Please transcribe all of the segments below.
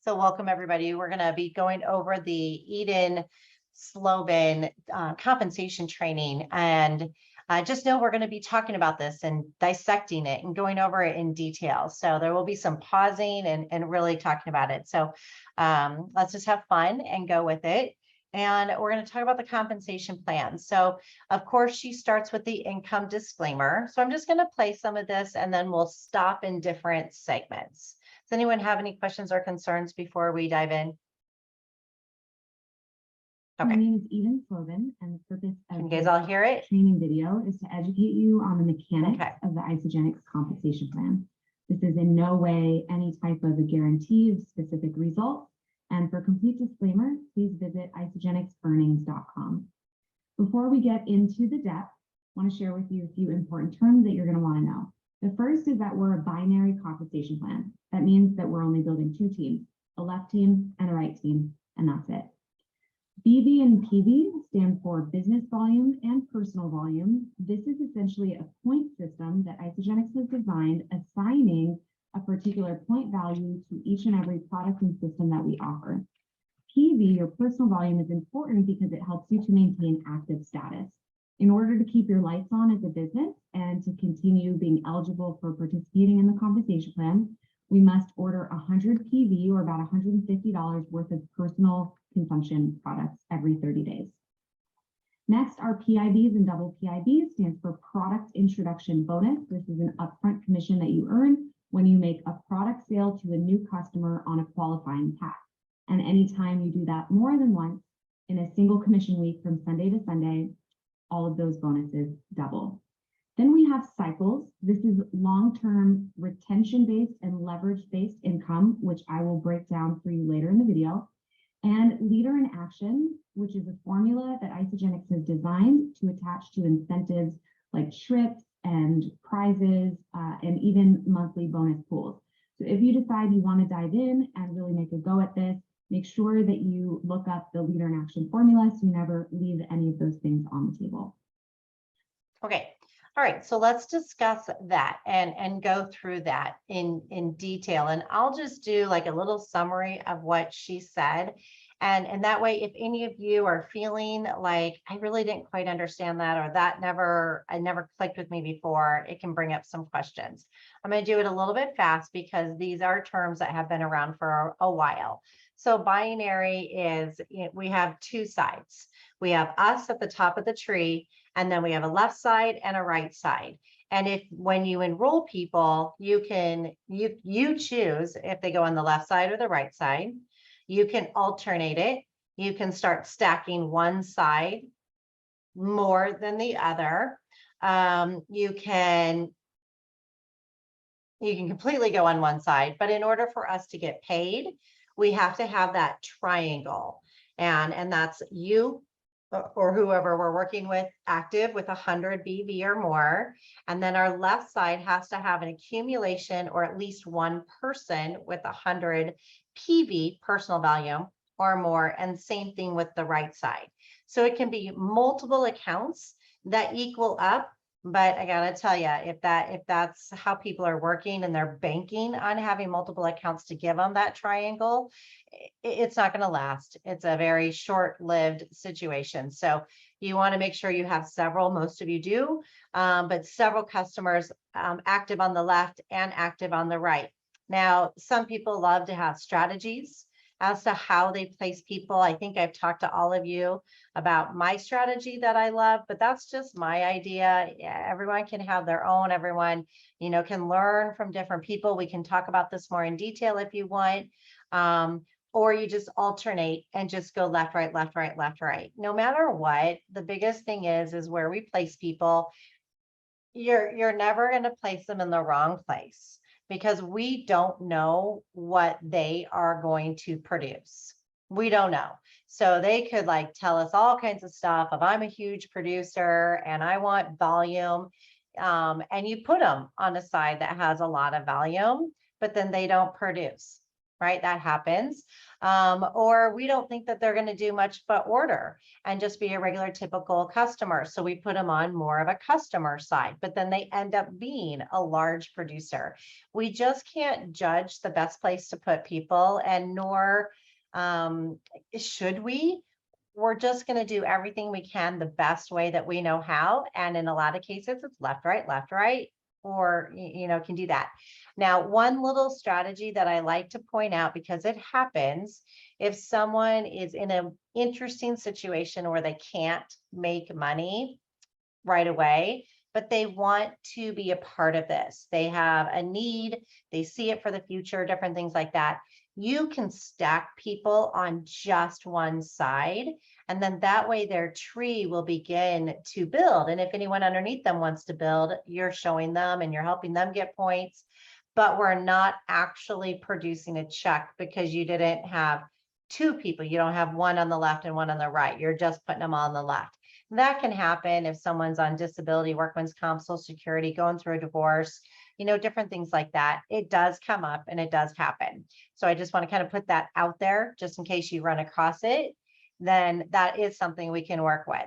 So welcome everybody. We're going to be going over the Eden Slobin compensation training, and just know we're going to be talking about this and dissecting it and going over it in detail. So there will be some pausing and really talking about it. So let's just have fun and go with it. And we're going to talk about the compensation plan. So of course, she starts with the income disclaimer. So I'm just going to play some of this and then we'll stop in different segments. Does anyone have any questions or concerns before we dive in? Okay. My name is Eden Slobin, and the purpose of Can you guys all hear it? Training video is to educate you on the mechanics Okay. of the Isagenix Compensation Plan. This is in no way any type of a guarantee of specific results. And for complete disclaimer, please visit isagenixearnings.com. Before we get into the depth, I want to share with you a few important terms that you're going to want to know. The first is that we're a binary compensation plan. That means that we're only building two teams, a left team and a right team, and that's it. BV and PV stand for business volume and personal volume. This is essentially a point system that Isagenix has designed, assigning a particular point value to each and every product and system that we offer. PV, or personal volume, is important because it helps you to maintain active status. In order to keep your lights on as a business and to continue being eligible for participating in the compensation plan, we must order 100 PV, or about $150 worth of personal consumption products every 30 days. Next, our PIBs and double PIBs stands for Product Introduction Bonus. This is an upfront commission that you earn when you make a product sale to a new customer on a qualifying pack. And anytime you do that more than once in a single commission week from Sunday to Sunday, all of those bonuses double. Then we have cycles. This is long-term retention-based and leverage-based income, which I will break down for you later in the video. And leader in action, which is a formula that Isagenix has designed to attach to incentives like trips and prizes and even monthly bonus pools. So if you decide you want to dive in and really make a go at this, make sure that you look up the leader in action formula so you never leave any of those things on the table. Okay. All right. So let's discuss that and go through that in detail. And I'll just do like a little summary of what she said. And that way, if any of you are feeling like I really didn't quite understand that, or that I never clicked with me before, it can bring up some questions. I'm going to do it a little bit fast because these are terms that have been around for a while. So binary is, we have two sides. We have us at the top of the tree, and then we have a left side and a right side. And when you enroll people, you choose if they go on the left side or the right side. You can alternate it. You can start stacking one side more than the other. You can completely go on one side, but in order for us to get paid, we have to have that triangle. And that's you or whoever we're working with active with 100 BV or more. And then our left side has to have an accumulation or at least one person with 100 PV, personal value or more. And same thing with the right side. So it can be multiple accounts that equal up. But I gotta tell you, if that's how people are working and they're banking on having multiple accounts to give them that triangle, it's not going to last. It's a very short-lived situation. So you want to make sure you have several. Most of you do, but several customers active on the left and active on the right. Now, some people love to have strategies as to how they place people. I think I've talked to all of you about my strategy that I love, but that's just my idea. Yeah, everyone can have their own. Everyone, can learn from different people. We can talk about this more in detail if you want, or you just alternate and just go left, right, left, right, left, right. No matter what, the biggest thing is where we place people. You're never going to place them in the wrong place, because we don't know what they are going to produce. We don't know. So they could tell us all kinds of stuff. If I'm a huge producer and I want volume, and you put them on a side that has a lot of volume, but then they don't produce, right? That happens. Or we don't think that they're going to do much but order and just be a regular typical customer. So we put them on more of a customer side, but then they end up being a large producer. We just can't judge the best place to put people, and nor should we. We're just going to do everything we can the best way that we know how. And in a lot of cases, it's left, right, or, can do that. Now, one little strategy that I like to point out, because it happens, if someone is in an interesting situation where they can't make money right away, but they want to be a part of this, they have a need, they see it for the future, different things like that. You can stack people on just one side, and then that way their tree will begin to build. And if anyone underneath them wants to build, you're showing them and you're helping them get points, but we're not actually producing a check because you didn't have two people. You don't have one on the left and one on the right. You're just putting them on the left. That can happen if someone's on disability, workman's comp, Social Security, going through a divorce, different things like that. It does come up and it does happen. So I just want to kind of put that out there just in case you run across it. Then that is something we can work with.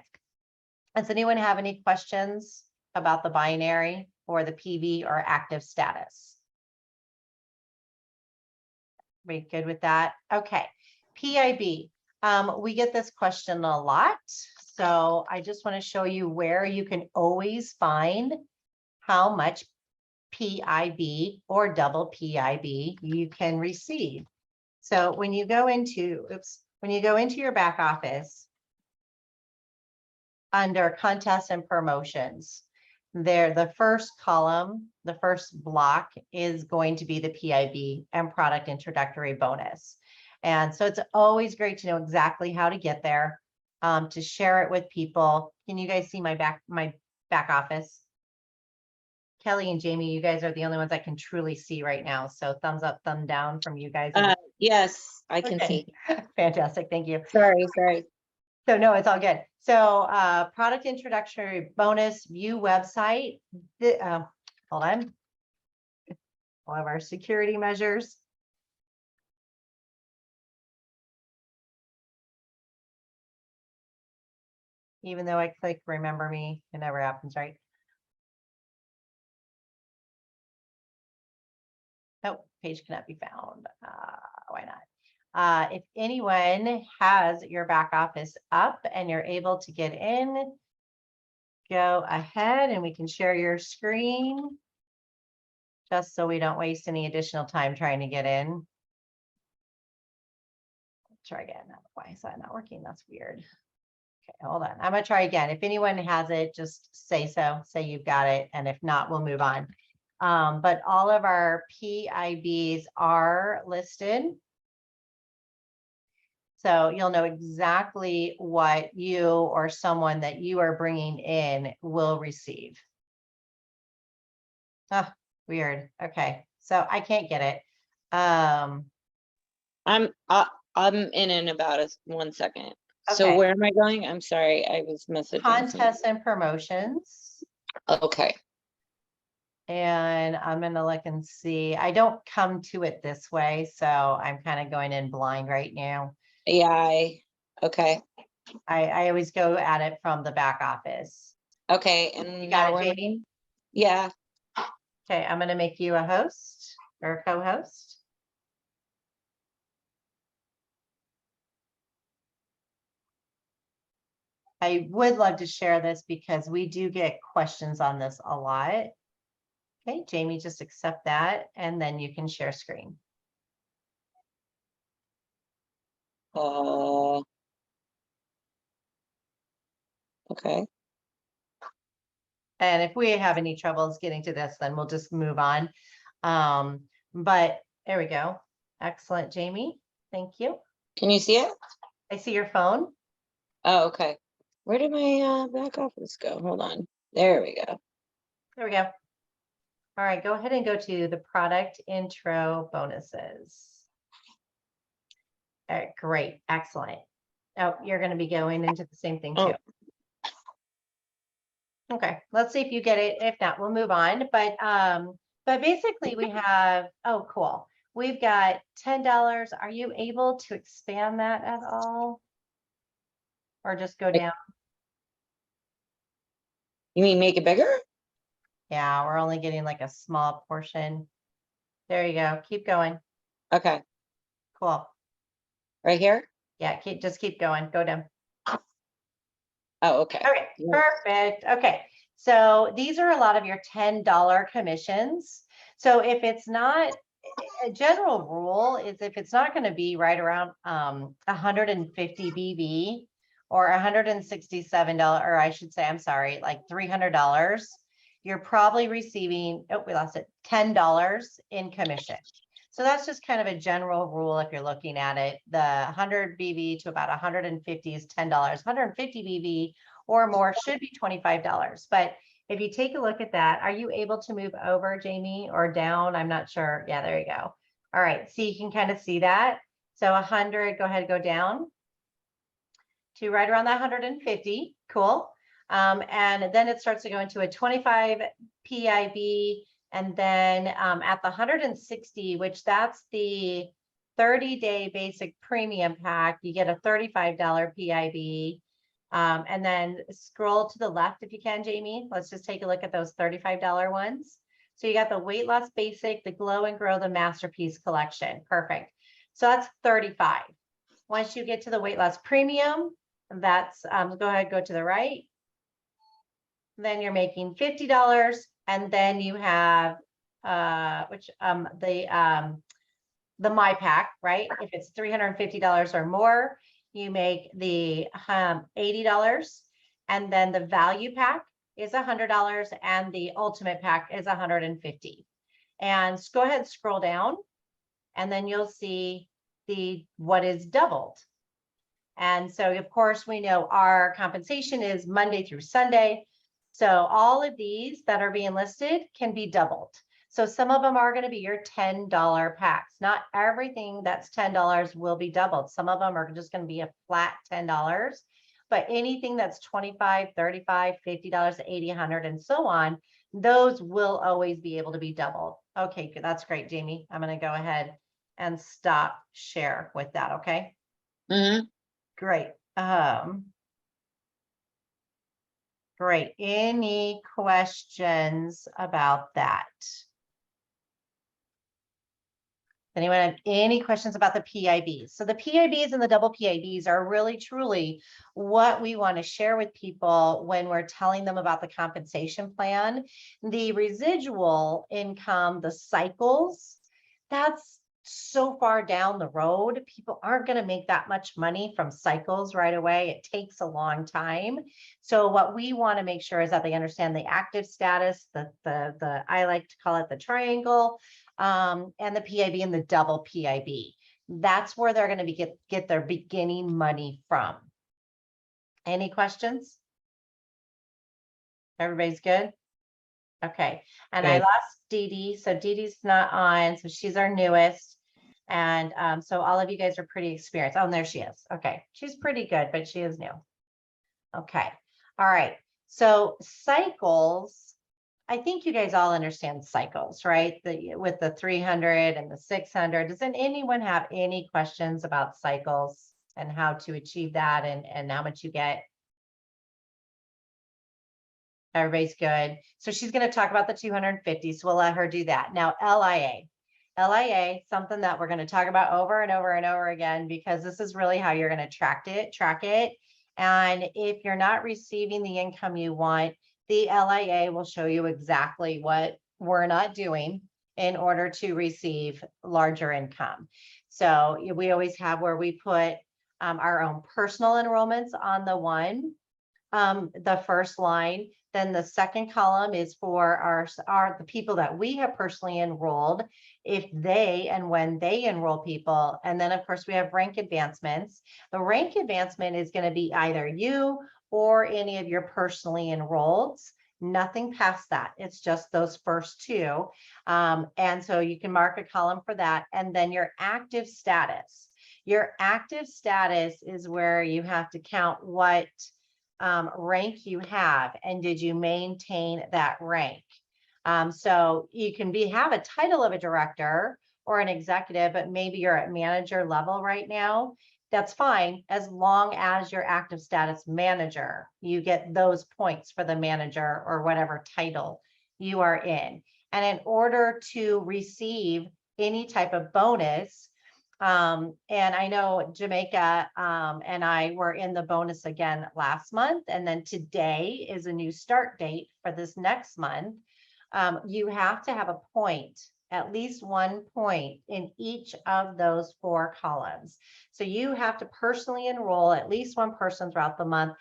Does anyone have any questions about the binary or the PV or active status? We good with that? Okay. PIB. We get this question a lot. So I just want to show you where you can always find how much PIB or double PIB you can receive. So when you go into, your back office under contests and promotions, there, the first column, the first block is going to be the PIB and product introductory bonus. And so it's always great to know exactly how to get there, to share it with people. Can you guys see my back office? Kelly and Jamie, you guys are the only ones I can truly see right now. So thumbs up, thumb down from you guys. Yes, I can see. Fantastic. Thank you. Sorry. So no, it's all good. So product introductory bonus view website. Hold on. All of our security measures. Even though I click remember me, it never happens, right? Oh, page cannot be found. Why not? If anyone has your back office up and you're able to get in, go ahead and we can share your screen just so we don't waste any additional time trying to get in. Try again. Why is that not working? That's weird. Okay, hold on. I'm going to try again. If anyone has it, just say so. Say you've got it. And if not, we'll move on. But all of our PIBs are listed. So you'll know exactly what you or someone that you are bringing in will receive. Oh, weird. Okay, so I can't get it. I'm in about 1 second. Okay. So where am I going? I'm sorry, I was messaging. Contests and promotions. Okay. And I'm gonna look and see. I don't come to it this way, so I'm kind of going in blind right now. Yeah, okay. I always go at it from the back office. Okay, and You got now it, where am I- Jamie? Yeah. Okay, I'm gonna make you a host or a co-host. I would love to share this because we do get questions on this a lot. Okay, Jamie, just accept that and then you can share screen. Okay. And if we have any troubles getting to this, then we'll just move on. But there we go. Excellent, Jamie. Thank you. Can you see it? I see your phone. Oh, okay. Where did my back office go? Hold on. There we go. There we go. All right, go ahead and go to the product intro bonuses. All right, great, excellent. Oh, you're going to be going into the same thing too. Okay, let's see if you get it. If not, we'll move on. But basically we have, oh, cool. we've got $10. Are you able to expand that at all? Or just go down? You mean make it bigger? Yeah, we're only getting like a small portion. There you go. Keep going. Okay, Cool. right here? Yeah, just keep going. Go down. Oh, okay. Okay, Yeah. perfect. Okay, so these are a lot of your $10 commissions. So if it's not, a general rule is if it's not going to be right around 150 BV or $167, or I should say, I'm sorry, like $300, you're probably receiving, oh, we lost it, $10 in commission. So that's just kind of a general rule if you're looking at it. The 100 BV to about 150 is $10. 150 BV or more should be $25. But if you take a look at that, are you able to move over, Jamie, or down? I'm not sure. Yeah, there you go. All right, so you can kind of see that. So 100, go ahead, go down to right around that 150. Cool. And then it starts to go into a 25 PIB. And then at the 160, which that's the 30-day basic premium pack, you get a $35 PIB. And then scroll to the left if you can, Jamie. Let's just take a look at those $35 ones. So you got the weight loss basic, the glow and grow, the masterpiece collection. Perfect. So that's 35. Once you get to the weight loss premium, that's go ahead, go to the right. Then you're making $50, and then you have the My Pack, right? If it's $350 or more, you make the $80, and then the value pack is $100, and the ultimate pack is $150. And go ahead and scroll down, and then you'll see what is doubled. And so, of course, we know our compensation is Monday through Sunday. So all of these that are being listed can be doubled. So some of them are going to be your $10 packs. Not everything that's $10 will be doubled. Some of them are just going to be a flat $10. But anything that's $25, $35, $50, $80, $100, and so on, those will always be able to be doubled. Okay, good. That's great, Jamie. I'm going to go ahead and stop share with that. Okay. Mm-hmm. Great. Great. Any questions about that? Anyone have any questions about the PIBs? So the PIBs and the double PIBs are really truly what we want to share with people when we're telling them about the compensation plan. The residual income, the cycles, that's so far down the road. People aren't going to make that much money from cycles right away. It takes a long time. So what we want to make sure is that they understand the active status, the I like to call it the triangle, and the PIB and the double PIB. That's where they're going to get their beginning money from. Any questions? Everybody's good? Okay. And I Good. lost Dee Dee. So Dee Dee's not on. So she's our newest. And so all of you guys are pretty experienced. Oh, and there she is. Okay. She's pretty good, but she is new. Okay. All right. So cycles, I think you guys all understand cycles, right? With the 300 and the 600. Does anyone have any questions about cycles and how to achieve that and how much you get? Everybody's good. So she's going to talk about the 250. So we'll let her do that. Now, LIA, something that we're going to talk about over and over and over again, because this is really how you're going to track it. And if you're not receiving the income you want, the LIA will show you exactly what we're not doing in order to receive larger income. So we always have where we put our own personal enrollments on the first line. Then the second column is for the people that we have personally enrolled, if they and when they enroll people. And then of course we have rank advancements. The rank advancement is going to be either you or any of your personally enrolled. Nothing past that. It's just those first two. And so you can mark a column for that. And then your active status. Your active status is where you have to count what rank you have and did you maintain that rank. So you can have a title of a director, or an executive, but maybe you're at manager level right now, that's fine, as long as you're active status manager, you get those points for the manager or whatever title you are in. And in order to receive any type of bonus, and I know Jamaica and I were in the bonus again last month, and then today is a new start date for this next month. You have to have a point, at least 1 point in each of those 4 columns. So you have to personally enroll at least one person throughout the month.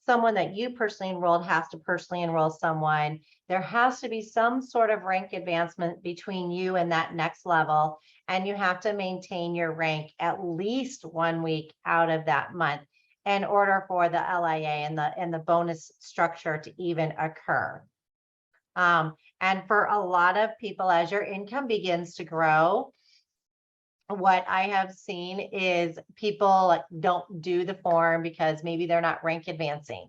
Someone that you personally enrolled has to personally enroll someone. There has to be some sort of rank advancement between you and that next level. And you have to maintain your rank at least 1 week out of that month in order for the LIA and the bonus structure to even occur. And for a lot of people, as your income begins to grow, what I have seen is people don't do the form because maybe they're not rank advancing,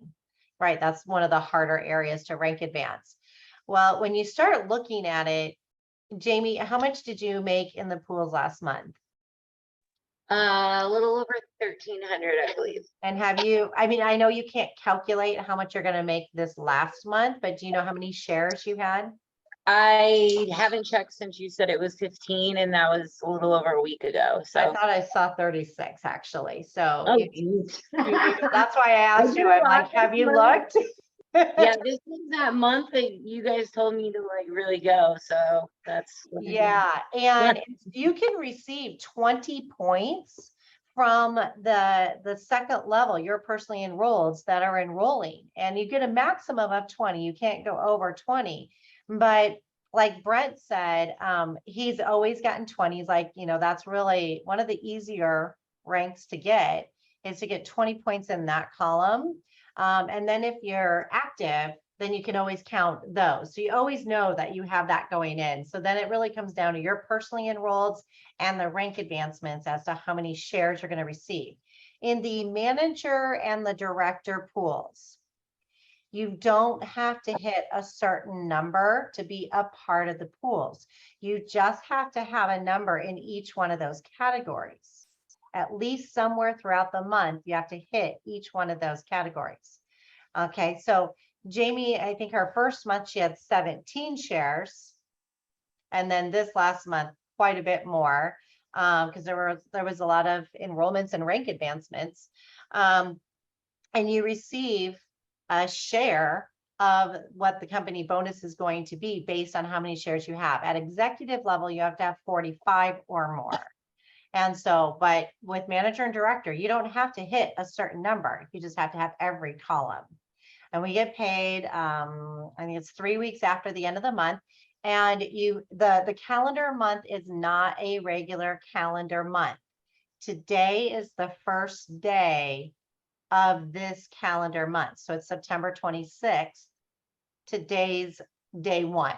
right? That's one of the harder areas to rank advance. Well, when you start looking at it, Jamie, how much did you make in the pools last month? A little over 1,300, I believe. And have you, I mean, I know you can't calculate how much you're going to make this last month, but do you know how many shares you had? I haven't checked since you said it was 15, and that was a little over a week ago. I So, thought I saw 36 actually. So oh, if geez. that's why I asked you. I'm like, have you looked? Yeah, this is that month that you guys told me to like really go. So that's what I did. Yeah, and you can receive 20 points from the second level, you're personally enrolled that are enrolling, and you get a maximum of 20. You can't go over 20. But like Brent said, he's always gotten 20s. Like, you know, that's really one of the easier ranks to get is to get 20 points in that column. And then if you're active, then you can always count those. So you always know that you have that going in. So then it really comes down to your personally enrolled and the rank advancements as to how many shares you're going to receive. In the manager and the director pools, you don't have to hit a certain number to be a part of the pools. You just have to have a number in each one of those categories. At least somewhere throughout the month, you have to hit each one of those categories. Okay, so Jamie, I think her first month, she had 17 shares. And then this last month, quite a bit more, because there was a lot of enrollments and rank advancements. And you receive a share of what the company bonus is going to be based on how many shares you have. At executive level, you have to have 45 or more. And so, but with manager and director, you don't have to hit a certain number. You just have to have every column. And we get paid, I think it's 3 weeks after the end of the month. And the calendar month is not a regular calendar month. Today is the first day of this calendar month. So it's September 26th. Today's day 1.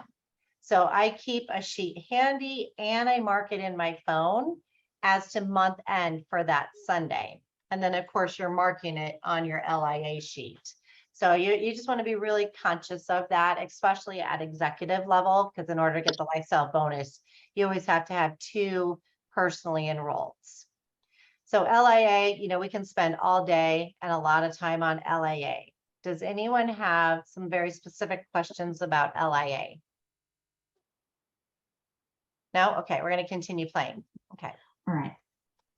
So I keep a sheet handy and I mark it in my phone as to month end for that Sunday. And then of course you're marking it on your LIA sheet. So you just want to be really conscious of that, especially at executive level, because in order to get the lifestyle bonus, you always have to have 2 personally enrolled. So LIA, you know, we can spend all day and a lot of time on LIA. Does anyone have some very specific questions about LIA? No? Okay, we're going to continue playing. Okay. All right.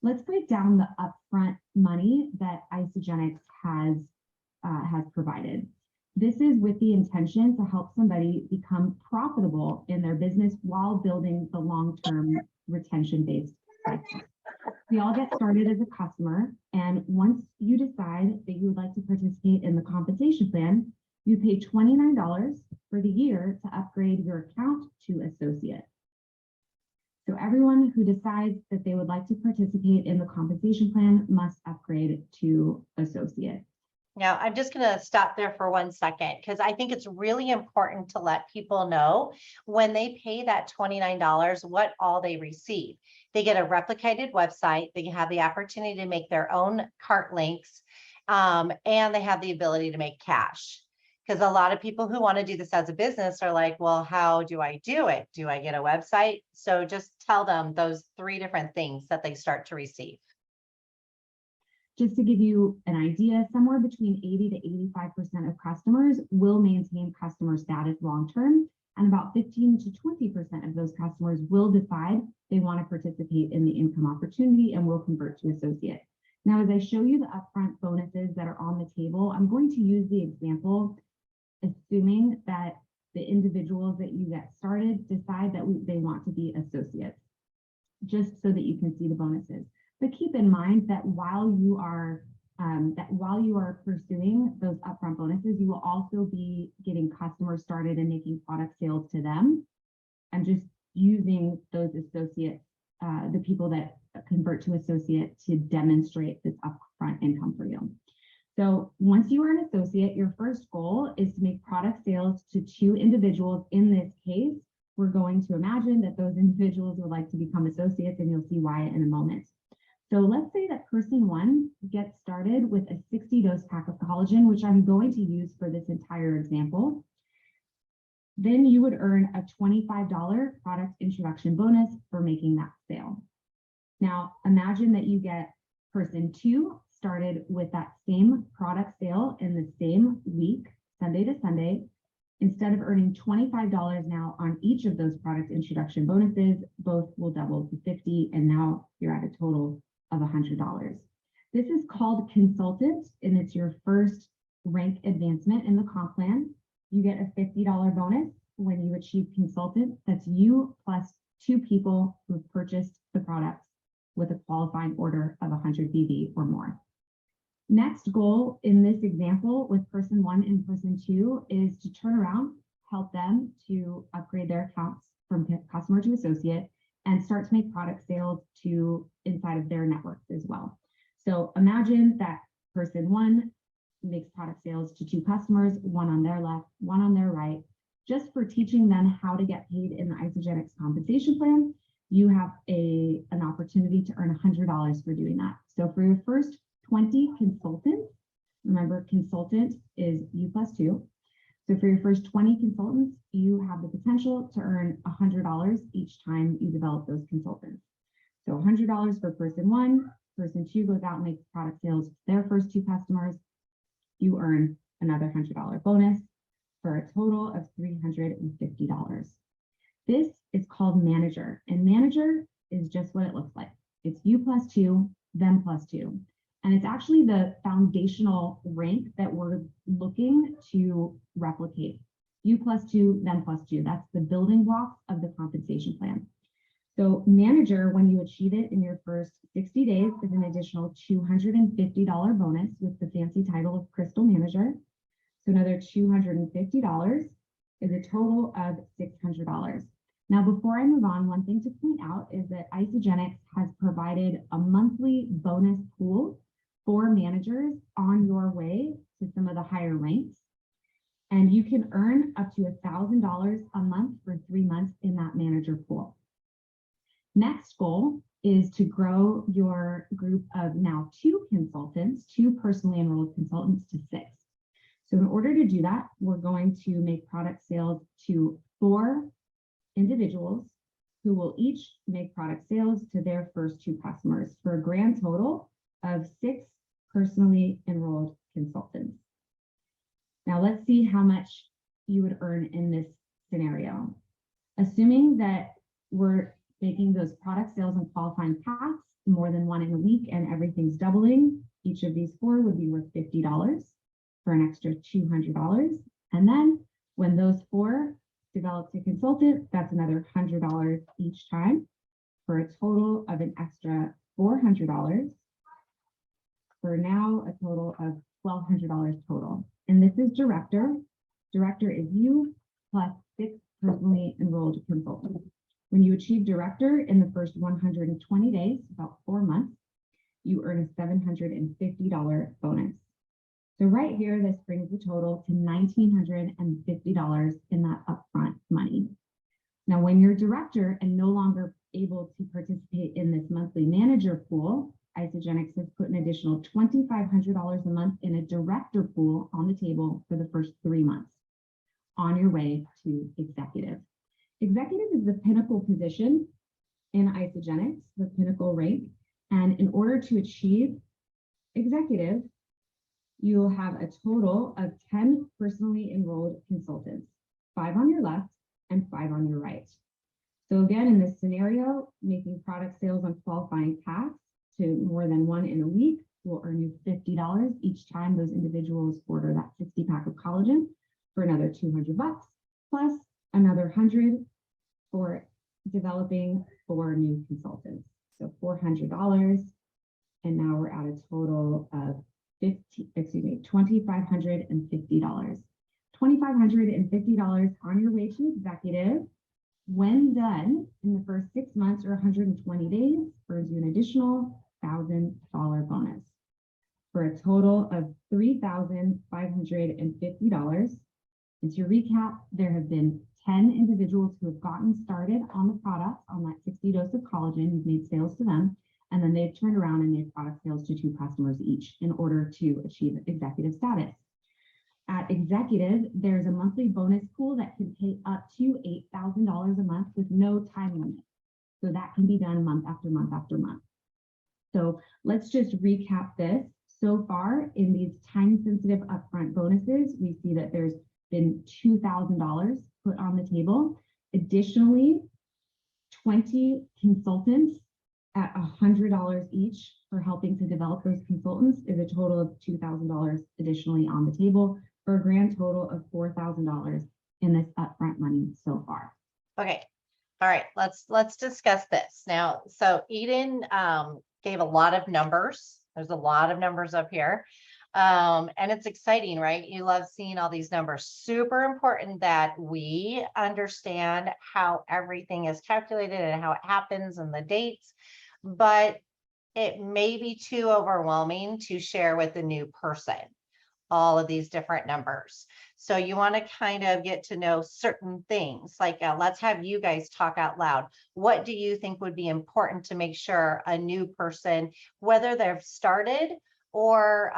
Let's break down the upfront money that Isagenix has provided. This is with the intention to help somebody become profitable in their business while building the long-term retention-based cycle. We all get started as a customer, and once you decide that you would like to participate in the compensation plan, you pay $29 for the year to upgrade your account to associate. So everyone who decides that they would like to participate in the compensation plan must upgrade to associate. Now, I'm just going to stop there for 1 second, because I think it's really important to let people know when they pay that $29, what all they receive. They get a replicated website. They have the opportunity to make their own cart links, and they have the ability to make cash. Because a lot of people who want to do this as a business are like, well, how do I do it? Do I get a website? So just tell them those 3 different things that they start to receive. Just to give you an idea, somewhere between 80 to 85% of customers will maintain customer status long-term, and about 15 to 20% of those customers will decide they want to participate in the income opportunity and will convert to associate. Now, as I show you the upfront bonuses that are on the table, I'm going to use the example, assuming that the individuals that you get started decide that they want to be associates, just so that you can see the bonuses. But keep in mind that while you are pursuing those upfront bonuses, you will also be getting customers started and making product sales to them. I'm just using those associates, the people that convert to associate, to demonstrate this upfront income for you. So once you are an associate, your first goal is to make product sales to 2 individuals. In this case, we're going to imagine that those individuals would like to become associates, and you'll see why in a moment. So let's say that person 1 gets started with a 60-dose pack of collagen, which I'm going to use for this entire example. Then you would earn a $25 product introduction bonus for making that sale. Now, imagine that you get person 2 started with that same product sale in the same week, Sunday to Sunday. Instead of earning $25 now on each of those product introduction bonuses, both will double to $50, and now you're at a total of $100. This is called consultant, and it's your first rank advancement in the comp plan. You get a $50 bonus when you achieve consultant. That's you plus 2 people who've purchased the products with a qualifying order of 100 BV or more. Next goal in this example with person 1 and person 2 is to turn around, help them to upgrade their accounts from customer to associate, and start to make product sales to inside of their networks as well. So imagine that person 1 makes product sales to 2 customers, 1 on their left, 1 on their right, just for teaching them how to get paid in the Isagenix Compensation Plan. You have an opportunity to earn $100 for doing that. So for your first 20 consultants, remember consultant is you plus 2. So for your first 20 consultants, you have the potential to earn $100 each time you develop those consultants. So $100 for person 1, person 2 goes out and makes product sales to their first 2 customers. You earn another $100 bonus for a total of $350. This is called manager, and manager is just what it looks like. It's you plus 2, them plus 2. And it's actually the foundational rank that we're looking to replicate. You plus 2, them plus 2. That's the building blocks of the compensation plan. So manager, when you achieve it in your first 60 days, is an additional $250 bonus with the fancy title of Crystal Manager. So another $250 is a total of $600. Now, before I move on, one thing to point out is that Isagenix has provided a monthly bonus pool for managers on your way to some of the higher ranks. And you can earn up to $1,000 a month for 3 months in that manager pool. Next goal is to grow your group of now 2 consultants, 2 personally enrolled consultants, to 6. So in order to do that, we're going to make product sales to 4 individuals who will each make product sales to their first 2 customers for a grand total of 6 personally enrolled consultants. Now let's see how much you would earn in this scenario. Assuming that we're making those product sales and qualifying paths more than 1 in a week and everything's doubling, each of these 4 would be worth $50 for an extra $200. And then when those 4 develop to consultant, that's another $100 each time for a total of an extra $400, for now a total of $1,200 total. And this is director. Director is you plus 6 personally enrolled consultants. When you achieve director in the first 120 days, about 4 months, you earn a $750 bonus. So right here, this brings the total to $1,950 in that upfront money. Now, when you're director and no longer able to participate in this monthly manager pool, Isagenix has put an additional $2,500 a month in a director pool on the table for the first 3 months. On your way to executive. Executive is the pinnacle position in Isagenix, the pinnacle rank. And in order to achieve executive, you'll have a total of 10 personally enrolled consultants, 5 on your left and 5 on your right. So again, in this scenario, making product sales on qualifying paths to more than 1 in a week will earn you $50 each time those individuals order that 60 pack of collagen for another $200, plus another 100 for developing 4 new consultants. So $400. And now we're at a total of $2,550. $2,550 on your way to executive. When done in the first 6 months or 120 days, earns you an additional $1,000 bonus for a total of $3,550. And to recap, there have been 10 individuals who have gotten started on the product on that 60 dose of collagen. You've made sales to them, and then they've turned around and made product sales to 2 customers each in order to achieve executive status. At executive, there's a monthly bonus pool that can pay up to $8,000 a month with no time limit. So that can be done month after month after month. So let's just recap this. So far in these time-sensitive upfront bonuses, we see that there's been $2,000 put on the table. Additionally, 20 consultants at $100 each for helping to develop those consultants is a total of $2,000 additionally on the table for a grand total of $4,000 in this upfront money so far. Okay. All right. Let's discuss this now. So Eden gave a lot of numbers. There's a lot of numbers up here. And it's exciting, right? You love seeing all these numbers. Super important that we understand how everything is calculated and how it happens and the dates, but it may be too overwhelming to share with a new person all of these different numbers. So you want to kind of get to know certain things, like let's have you guys talk out loud. What do you think would be important to make sure a new person, whether they've started or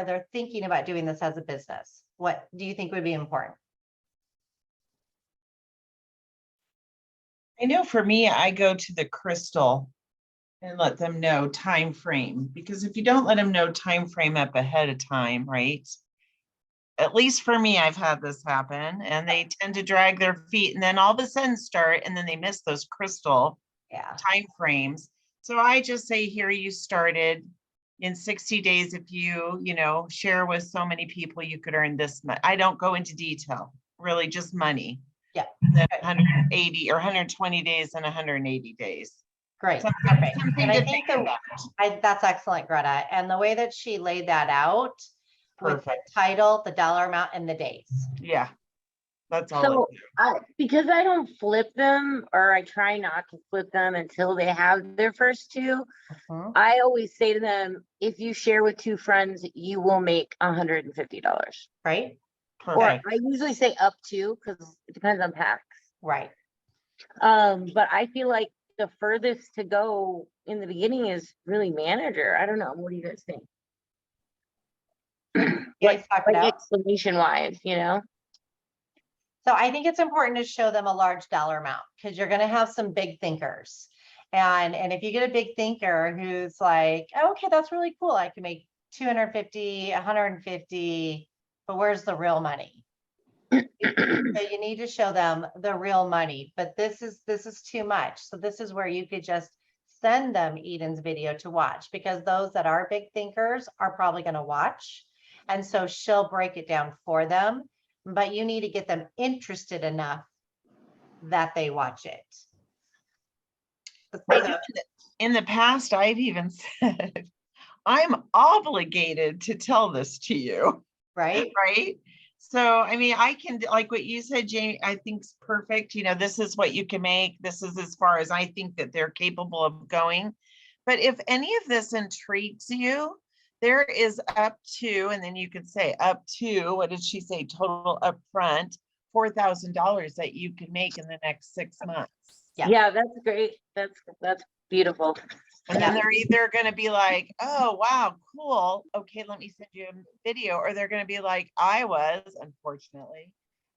they're thinking about doing this as a business, what do you think would be important? I know for me, I go to the crystal and let them know time frame, because if you don't let them know time frame up ahead of time, right? At least for me, I've had this happen, and they tend to drag their feet and then all of a sudden start, and then they miss those crystal time frames. So I just say, here, you started in 60 days. If you share with so many people, you could earn this much. I don't go into detail, really, just money. Yeah. And then 180 or 120 days and 180 days. Great. Something And to I think that's excellent, Greta. And the way that she laid that out with the title, the dollar amount, and the days. Yeah, that's all. So because I don't flip them, or I try not to flip them until they have their first 2, I always say to them, if you share with 2 friends, you will make $150. Right. Or I usually say up to, because it depends on packs. Right. But I feel like the furthest to go in the beginning is really manager. I don't know. What do you guys think? Like explanation wise, So I think it's important to show them a large dollar amount, because you're going to have some big thinkers. And if you get a big thinker who's like, oh, okay, that's really cool, I can make 250, 150, but where's the real money? So you need to show them the real money, but this is too much. So this is where you could just send them Eden's video to watch, because those that are big thinkers are probably going to watch. And so she'll break it down for them, but you need to get them interested enough that they watch it. In the past, I've even said, I'm obligated to tell this to you. Right. Right. So, I mean, I can, like what you said, Jamie, I think is perfect. This is what you can make. This is as far as I think that they're capable of going. But if any of this intrigues you, there is up to, and then you could say up to, what did she say? Total upfront, $4,000 that you can make in the next 6 months. Yeah, that's great. That's Beautiful. And then they're either gonna be like, oh, wow, cool. Okay, let me send you a video. Or they're gonna be like, I was, unfortunately,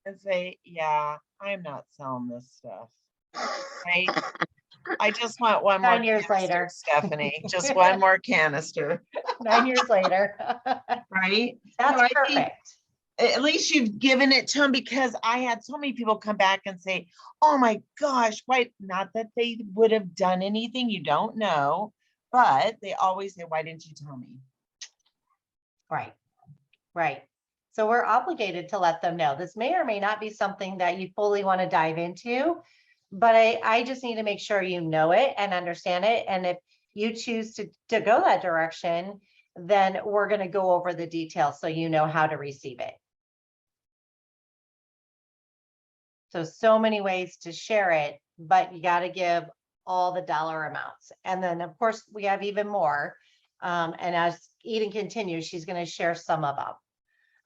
and say, yeah, I'm not selling this stuff. Right? I just want one more 9 years canister, later. Stephanie, just one more canister, 9 years later. right? That's So I think perfect. at least you've given it to them, because I had so many people come back and say, oh my gosh, why, not that they would have done anything, you don't know, but they always say, why didn't you tell me? Right. Right. So we're obligated to let them know. This may or may not be something that you fully want to dive into, but I just need to make sure you know it and understand it. And if you choose to go that direction, then we're going to go over the details so you know how to receive it. So many ways to share it, but you got to give all the dollar amounts. And then of course we have even more. And as Eden continues, she's going to share some of them.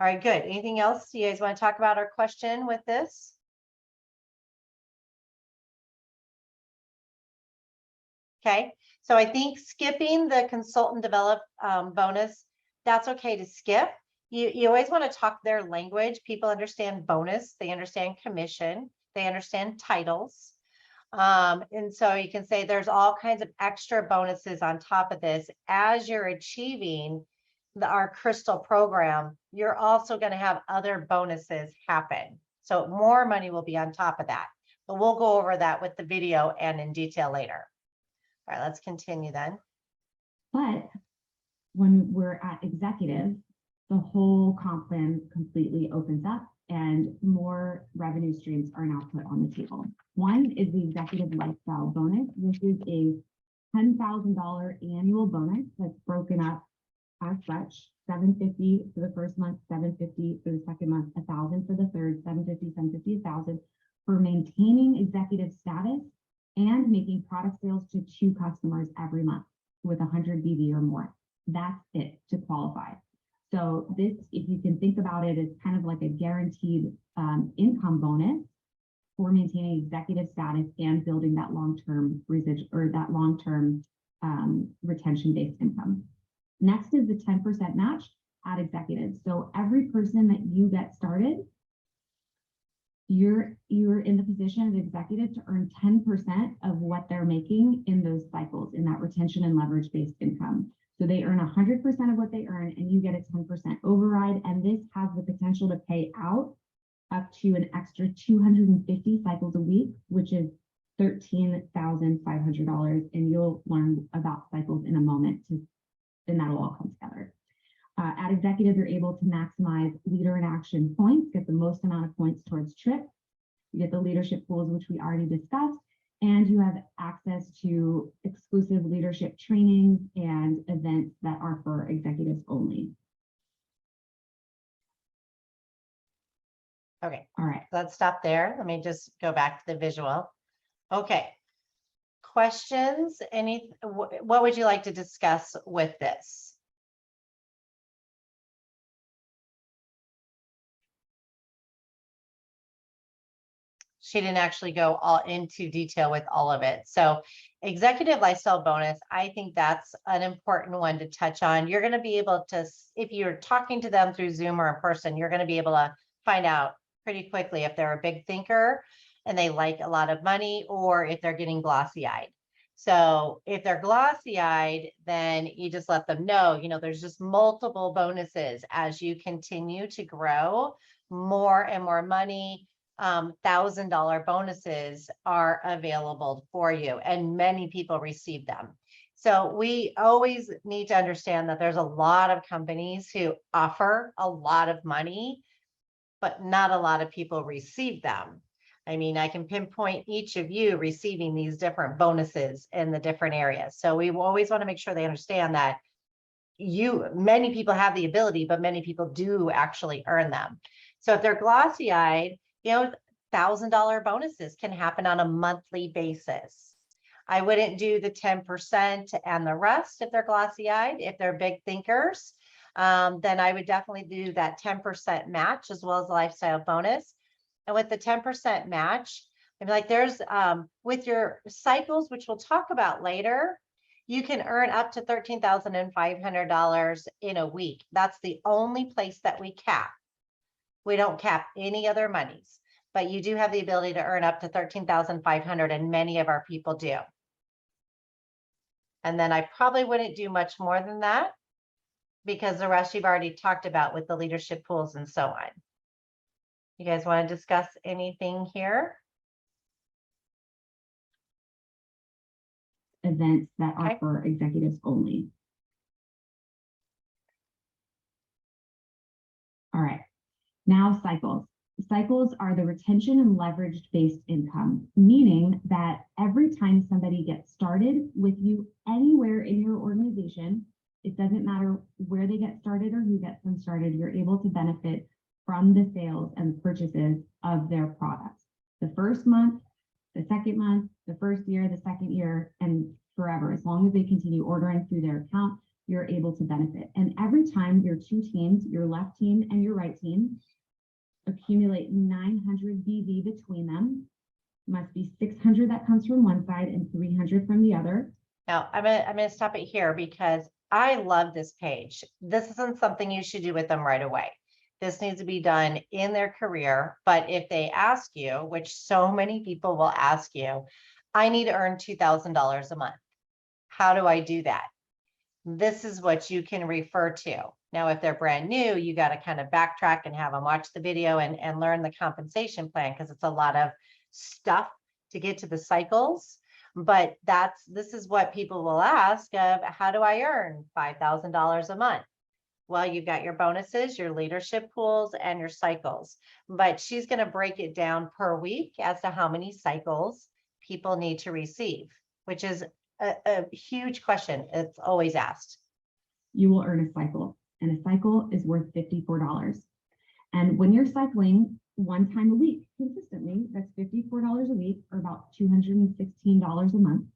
All right, good. Anything else you guys want to talk about our question with this? Okay, so I think skipping the consultant develop bonus, that's okay to skip. You always want to talk their language. People understand bonus, they understand commission, they understand titles. And so you can say there's all kinds of extra bonuses on top of this as you're achieving our crystal program. You're also going to have other bonuses happen. So more money will be on top of that, but we'll go over that with the video and in detail later. All right, let's continue then. But when we're at executive, the whole comp plan completely opens up and more revenue streams are now put on the table. One is the executive lifestyle bonus. This is a $10,000 annual bonus that's broken up as such: $750 for the first month, $750 for the second month, $1,000 for the third, $750, $750, $1,000 for maintaining executive status and making product sales to 2 customers every month with 100 BV or more. That's it to qualify. So this, if you can think about it, is kind of like a guaranteed income bonus for maintaining executive status and building that long-term residual or that long-term retention-based income. Next is the 10% match at executive. So every person that you get started, you're in the position as executive to earn 10% of what they're making in those cycles, in that retention and leverage-based income. So they earn 100% of what they earn and you get a 10% override. And this has the potential to pay out up to an extra 250 cycles a week, which is $13,500. And you'll learn about cycles in a moment, and that'll all come together. At executive, you're able to maximize leader in action points, get the most amount of points towards trip. You get the leadership pools, which we already discussed, and you have access to exclusive leadership trainings and events that are for executives only. Okay, All right. let's stop there. Let me just go back to the visual. Okay. Questions? What would you like to discuss with this? She didn't actually go all into detail with all of it. So executive lifestyle bonus, I think that's an important one to touch on. You're going to be able to, if you're talking to them through Zoom or in person, you're going to be able to find out pretty quickly if they're a big thinker and they like a lot of money, or if they're getting glossy-eyed. So if they're glossy-eyed, then you just let them know, there's just multiple bonuses as you continue to grow. More and more money, $1,000 bonuses are available for you, and many people receive them. So we always need to understand that there's a lot of companies who offer a lot of money, but not a lot of people receive them. I mean, I can pinpoint each of you receiving these different bonuses in the different areas. So we always want to make sure they understand that many people have the ability, but many people do actually earn them. So if they're glossy-eyed, $1,000 bonuses can happen on a monthly basis. I wouldn't do the 10% and the rest if they're glossy-eyed. If they're big thinkers, then I would definitely do that 10% match as well as the lifestyle bonus. And with the 10% match, And like there's with your cycles, which we'll talk about later, you can earn up to $13,500 in a week. That's the only place that we cap. We don't cap any other monies, but you do have the ability to earn up to $13,500, and many of our people do. And then I probably wouldn't do much more than that because the rest you've already talked about with the leadership pools and so on. You guys want to discuss anything here? Events that are Okay. for executives only. All right, now cycles. Cycles are the retention and leveraged based income, meaning that every time somebody gets started with you anywhere in your organization, it doesn't matter where they get started or who gets them started, you're able to benefit from the sales and purchases of their products. The first month, the second month, the first year, the second year, and forever. As long as they continue ordering through their account, you're able to benefit. And every time your two teams, your left team and your right team, accumulate 900 BV between them, must be 600 that comes from one side and 300 from the other. Now, I'm gonna stop it here because I love this page. This isn't something you should do with them right away. This needs to be done in their career. But if they ask you, which so many people will ask you, I need to earn $2,000 a month. How do I do that? This is what you can refer to. Now, if they're brand new, you got to kind of backtrack and have them watch the video and learn the compensation plan because it's a lot of stuff to get to the cycles. But this is what people will ask of, how do I earn $5,000 a month? Well, you've got your bonuses, your leadership pools, and your cycles. But she's going to break it down per week as to how many cycles people need to receive, which is a huge question. It's always asked. You will earn a cycle, and a cycle is worth $54. And when you're cycling one time a week consistently, that's $54 a week, or about $216 a month.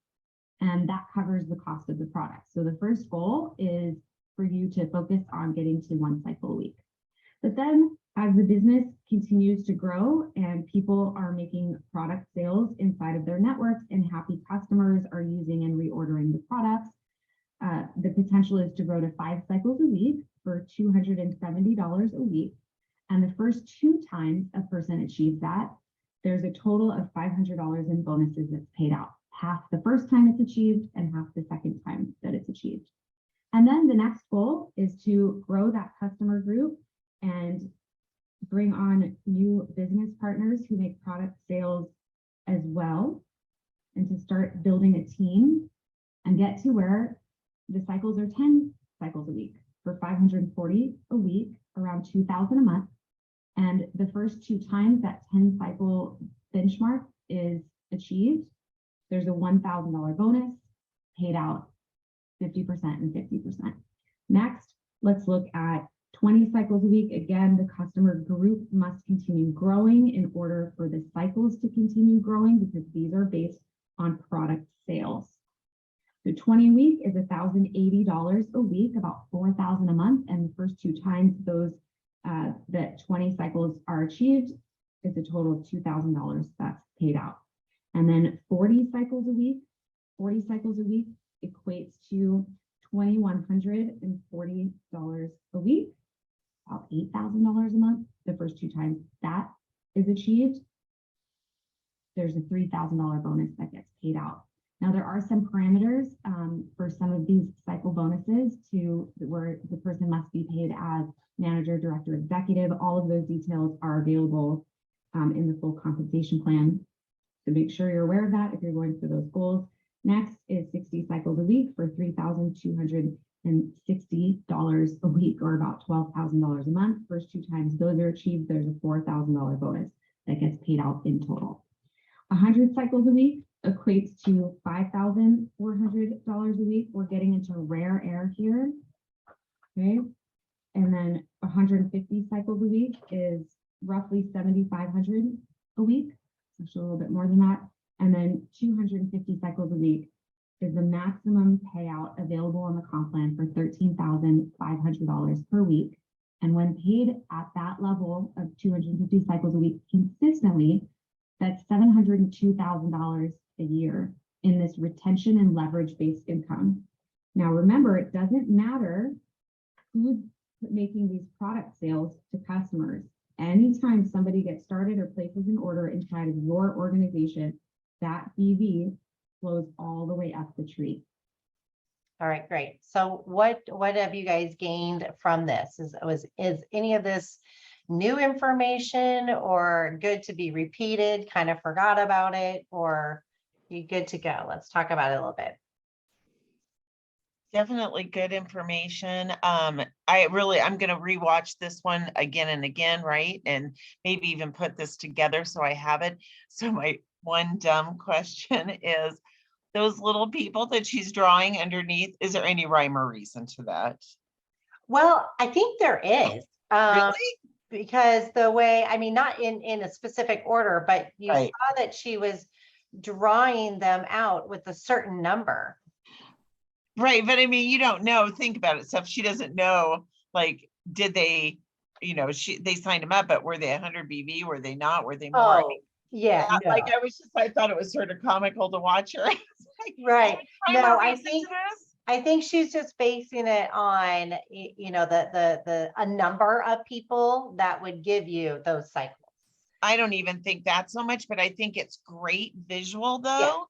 And that covers the cost of the product. So the first goal is for you to focus on getting to one cycle a week. But then as the business continues to grow and people are making product sales inside of their networks and happy customers are using and reordering the products, the potential is to grow to 5 cycles a week for $270 a week. And the first 2 times a person achieves that, there's a total of $500 in bonuses that's paid out. Half the first time it's achieved and half the second time that it's achieved. And then the next goal is to grow that customer group and bring on new business partners who make product sales as well, and to start building a team and get to where the cycles are 10 cycles a week for $540 a week, around $2,000 a month. And the first 2 times that 10 cycle benchmark is achieved, there's a $1,000 bonus paid out 50% and 50%. Next, let's look at 20 cycles a week. Again, the customer group must continue growing in order for the cycles to continue growing because these are based on product sales. The 20 week is $1,080 a week, about $4,000 a month. And the first 2 times those that 20 cycles are achieved, it's a total of $2,000 that's paid out. And then 40 cycles a week equates to $2,140 a week, about $8,000 a month. The first 2 times that is achieved, there's a $3,000 bonus that gets paid out. Now, there are some parameters for some of these cycle bonuses where the person must be paid as manager, director, executive. All of those details are available in the full compensation plan. So make sure you're aware of that if you're going for those goals. Next is 60 cycles a week for $3,260 a week, or about $12,000 a month. First 2 times those are achieved, there's a $4,000 bonus that gets paid out in total. 100 cycles a week equates to $5,400 a week. We're getting into rare air here. Okay. And then 150 cycles a week is roughly $7,500 a week. Actually a little bit more than that. And then 250 cycles a week is the maximum payout available on the comp plan for $13,500 per week. And when paid at that level of 250 cycles a week consistently, That's $702,000 a year in this retention and leverage-based income. Now, remember, it doesn't matter who's making these product sales to customers. Anytime somebody gets started or places an order inside of your organization, that BV flows all the way up the tree. All right, great. So what have you guys gained from this? Is any of this new information or good to be repeated, kind of forgot about it, or you good to go? Let's talk about it a little bit. Definitely good information. I'm gonna rewatch this one again and again, right? And maybe even put this together so I have it. So my one dumb question is, those little people that she's drawing underneath, is there any rhyme or reason to that? Well, I think there is. Really? Because the way, I mean, not in a specific order, but you Right. saw that she was drawing them out with a certain number. Right, but I mean, you don't know, think about it, so if she doesn't know, like, did they, they signed him up, but were they 100 BV, were they not, were they more? I Oh, mean, yeah, no, like, I thought it was sort of comical to watch her. It's like, right. is there No, rhyme or I reason think to this? I think she's just basing it on, a number of people that would give you those cycles. I don't even think that so much, but I think it's great visual Yeah. though,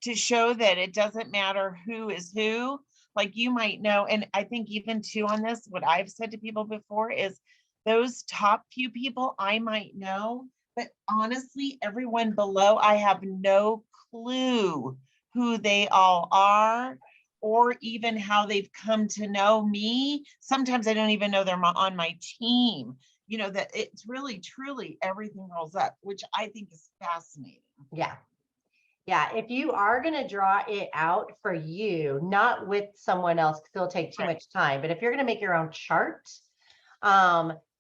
to show that it doesn't matter who is who. Like you might know, and I think even too on this, what I've said to people before is those top few people I might know, but honestly, everyone below, I have no clue who they all are or even how they've come to know me. Sometimes I don't even know they're on my team. That it's really, truly everything rolls up, which I think is fascinating. Yeah. Yeah, if you are going to draw it out for you, not with someone else, because it'll take too Right. much time, but if you're going to make your own chart,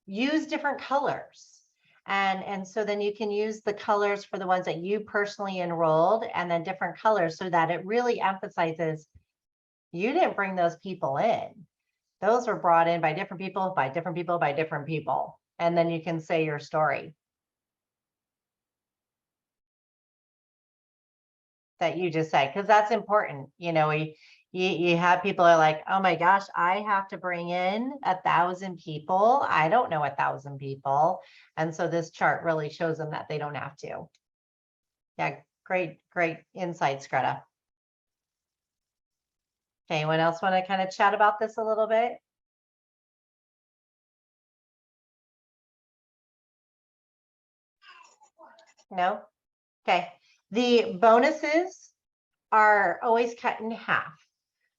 use different colors. And so then you can use the colors for the ones that you personally enrolled and then different colors so that it really emphasizes you didn't bring those people in. Those were brought in by different people, by different people, by different people. And then you can say your story that you just said, because that's important. You have people are like, oh my gosh, I have to bring in 1,000 people. I don't know 1,000 people. And so this chart really shows them that they don't have to. Yeah, great insights, Greta. Okay, anyone else want to kind of chat about this a little bit? No? Okay. The bonuses are always cut in half.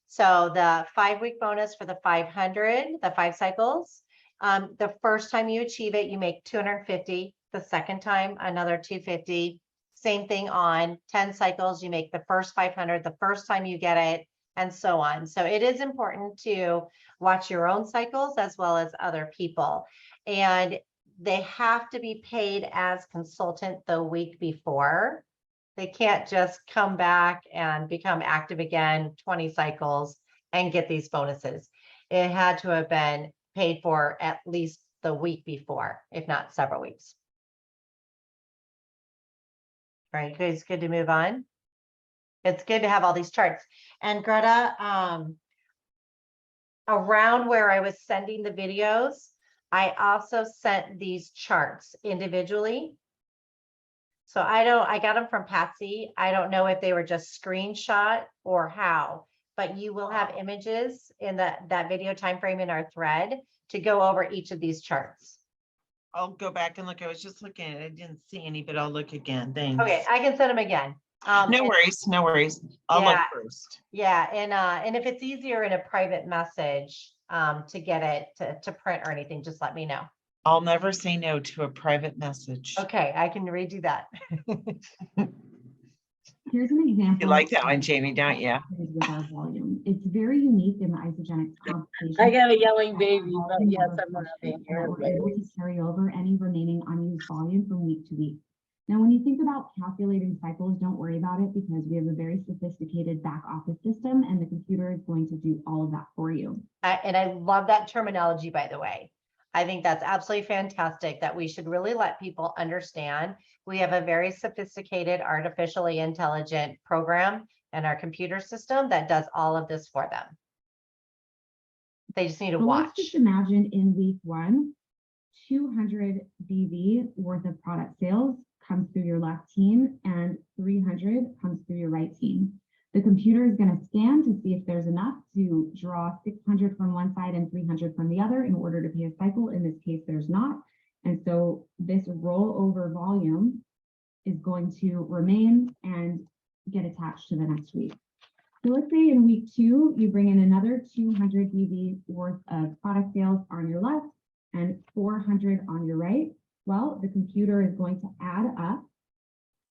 So the 5-week bonus for the 500, the 5 cycles, the first time you achieve it, you make 250. The second time, another 250. Same thing on 10 cycles, you make the first 500, the first time you get it, and so on. So it is important to watch your own cycles as well as other people. And they have to be paid as consultant the week before. They can't just come back and become active again, 20 cycles, and get these bonuses. It had to have been paid for at least the week before, if not several weeks. All right, guys, good to move on. It's good to have all these charts. And Greta, around where I was sending the videos, I also sent these charts individually. So I got them from Patsy. I don't know if they were just screenshot or how, but you will have images in that video time frame in our thread to go over each of these charts. I'll go back and look. I was just looking at it. I didn't see any, but I'll look again. Thanks. Okay, I can send them again. No worries. No worries. I'll look first. Yeah, and if it's easier in a private message to get it to print or anything, just let me know. I'll never say no to a private message. Okay, I can redo that. Here's an example. You like that one, Jamie, don't you? With our volume. It's very unique in the Isagenix compensation. I got a yelling baby, but Volume yes, number I'm gonna be function, here. and we're able to carry over any remaining unused volume from week to week. Now, when you think about calculating cycles, don't worry about it because we have a very sophisticated back office system and the computer is going to do all of that for you. And I love that terminology, by the way. I think that's absolutely fantastic that we should really let people understand We have a very sophisticated, artificially intelligent program in our computer system that does all of this for them. They just need to So let's watch. just imagine in week 1, 200 BV worth of product sales comes through your left team and 300 comes through your right team. The computer is going to scan to see if there's enough to draw 600 from one side and 300 from the other in order to pay a cycle. In this case, there's not. And so this rollover volume is going to remain and get attached to the next week. So let's say in week 2, you bring in another 200 BV worth of product sales on your left and 400 on your right. Well, the computer is going to add up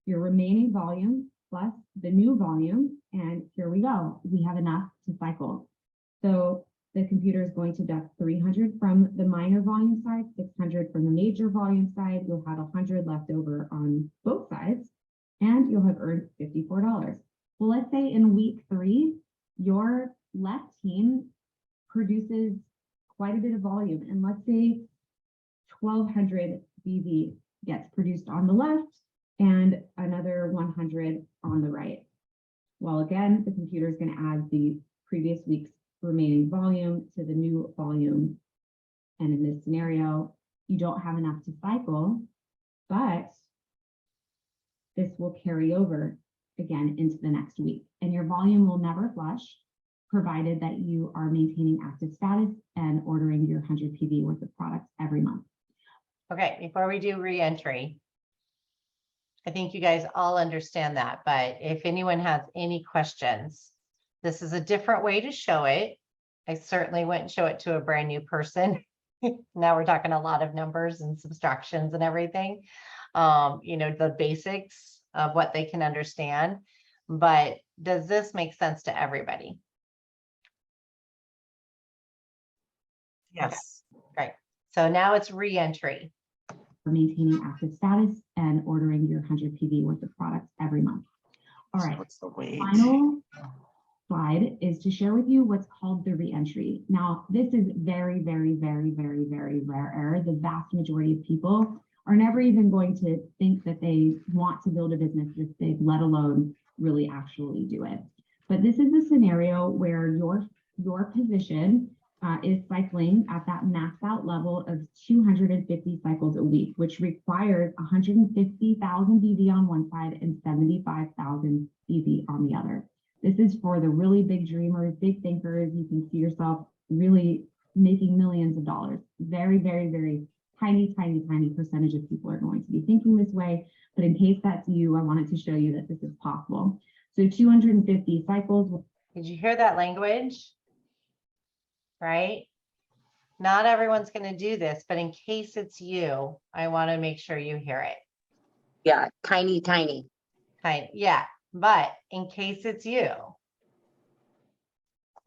your remaining volume plus the new volume, and here we go. We have enough to cycle. So the computer is going to deduct 300 from the minor volume side, 600 from the major volume side. You'll have 100 left over on both sides, and you'll have earned $54. Well, let's say in week 3, your left team produces quite a bit of volume, and let's say 1200 BV gets produced on the left and another 100 on the right. Well, again, the computer is going to add the previous week's remaining volume to the new volume. And in this scenario, you don't have enough to cycle, but this will carry over again into the next week. And your volume will never flush, provided that you are maintaining active status and ordering your 100 PV worth of products every month. Okay, before we do re-entry, I think you guys all understand that, but if anyone has any questions, this is a different way to show it. I certainly wouldn't show it to a brand new person. Now we're talking a lot of numbers and subtractions and everything. The basics of what they can understand. But does this make sense to everybody? Yes. Great. So now it's re-entry. For maintaining active status and ordering your 100 PV worth of products every month. All right. So it's the wait. Final slide is to share with you what's called the reentry. Now, this is very, very, very, very, very rare. The vast majority of people are never even going to think that they want to build a business this big, let alone really actually do it. But this is a scenario where your position is cycling at that maxed out level of 250 cycles a week, which requires 150,000 BV on one side and 75,000 BV on the other. This is for the really big dreamers, big thinkers. You can see yourself really making millions of dollars. Very, very, very tiny, tiny, tiny percentage of people are going to be thinking this way. But in case that's you, I wanted to show you that this is possible. So 250 cycles. Did you hear that language? Right? Not everyone's going to do this, but in case it's you, I want to make sure you hear it. Yeah, tiny, tiny. Yeah, but in case it's you,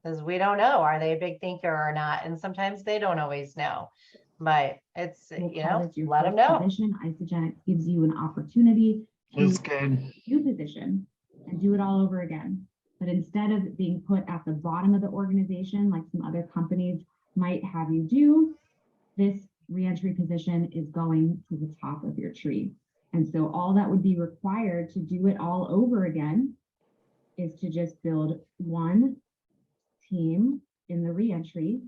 because we don't know, are they a big thinker or not? And sometimes they don't always know, but it's, let them know. Position. Isagenix gives you an opportunity That's to good. new position and do it all over again. But instead of being put at the bottom of the organization, like some other companies might have you do, this reentry position is going to the top of your tree. And so all that would be required to do it all over again is to just build one team in the reentry,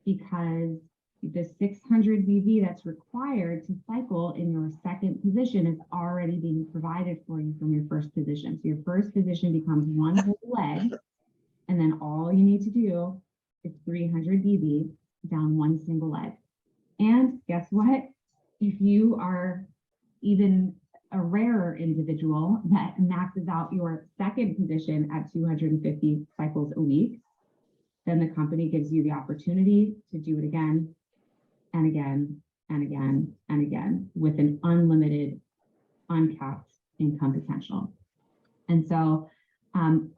because the 600 BV that's required to cycle in your second position is already being provided for you from your first position. So your first position becomes one whole leg, and then all you need to do is 300 BV down one single leg. And guess what? If you are even a rarer individual that maxes out your second position at 250 cycles a week, then the company gives you the opportunity to do it again and again and again and again with an unlimited, uncapped income potential. And so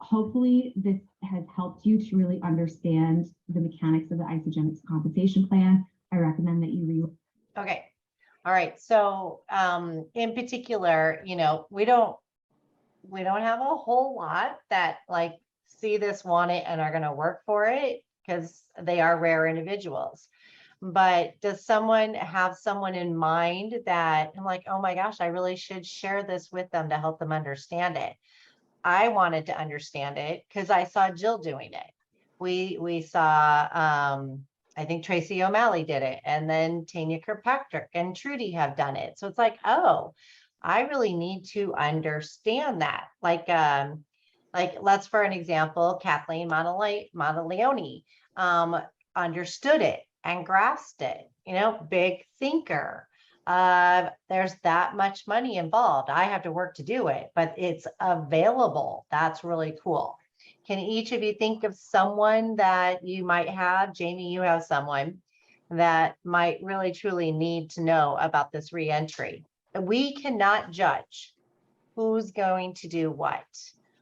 hopefully this has helped you to really understand the mechanics of the Isagenix compensation plan. I recommend that you read. Okay. All right. So in particular, we don't have a whole lot that like see this, want it, and are going to work for it, because they are rare individuals. but does someone have someone in mind that I'm like, oh my gosh, I really should share this with them to help them understand it. I wanted to understand it because I saw Jill doing it. We saw, I think Tracy O'Malley did it, and then Tanya Kirkpatrick and Trudy have done it. So it's like, oh, I really need to understand that. Like let's, for an example, Kathleen Monteleone understood it and grasped it, big thinker. There's that much money involved. I have to work to do it, but it's available. That's really cool. Can each of you think of someone that you might have? Jamie, you have someone that might really truly need to know about this reentry. We cannot judge who's going to do what.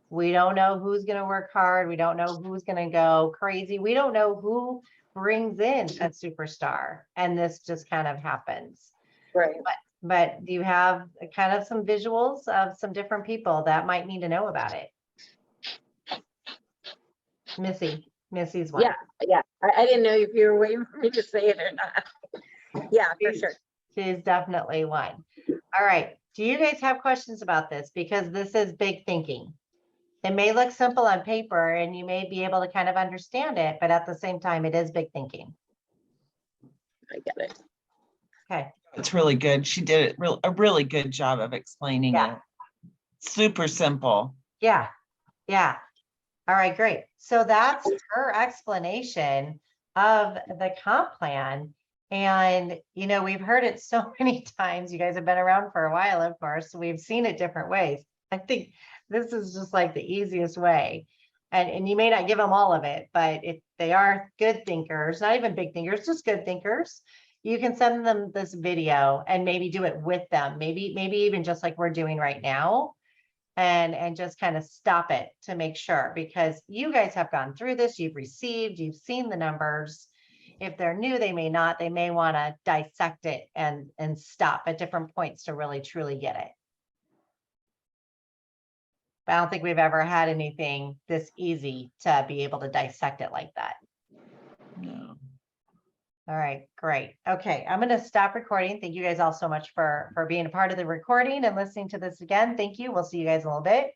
We don't know who's going to work hard. We don't know who's going to go crazy. We don't know who brings in a superstar, and this just kind of happens. Right. But do you have kind of some visuals of some different people that might need to know about it? Missy's one. Yeah. I didn't know if you were waiting for me to say it or not. Yeah, for sure. She's definitely one. All right. Do you guys have questions about this? Because this is big thinking. It may look simple on paper and you may be able to kind of understand it, but at the same time, it is big thinking. I get it. Okay. It's really good. She did a really good job of explaining Yeah. it. Super simple. Yeah. Yeah. All right, great. So that's her explanation of the comp plan. And, we've heard it so many times. You guys have been around for a while, of course. So we've seen it different ways. I think this is just like the easiest way. And you may not give them all of it, but if they are good thinkers, not even big thinkers, just good thinkers, you can send them this video and maybe do it with them. Maybe even just like we're doing right now. And just kind of stop it to make sure, because you guys have gone through this, you've seen the numbers. If they're new, they may want to dissect it and stop at different points to really truly get it. But I don't think we've ever had anything this easy to be able to dissect it like that. No. All right, great. Okay, I'm going to stop recording. Thank you guys all so much for being a part of the recording and listening to this again. Thank you. We'll see you guys in a little bit.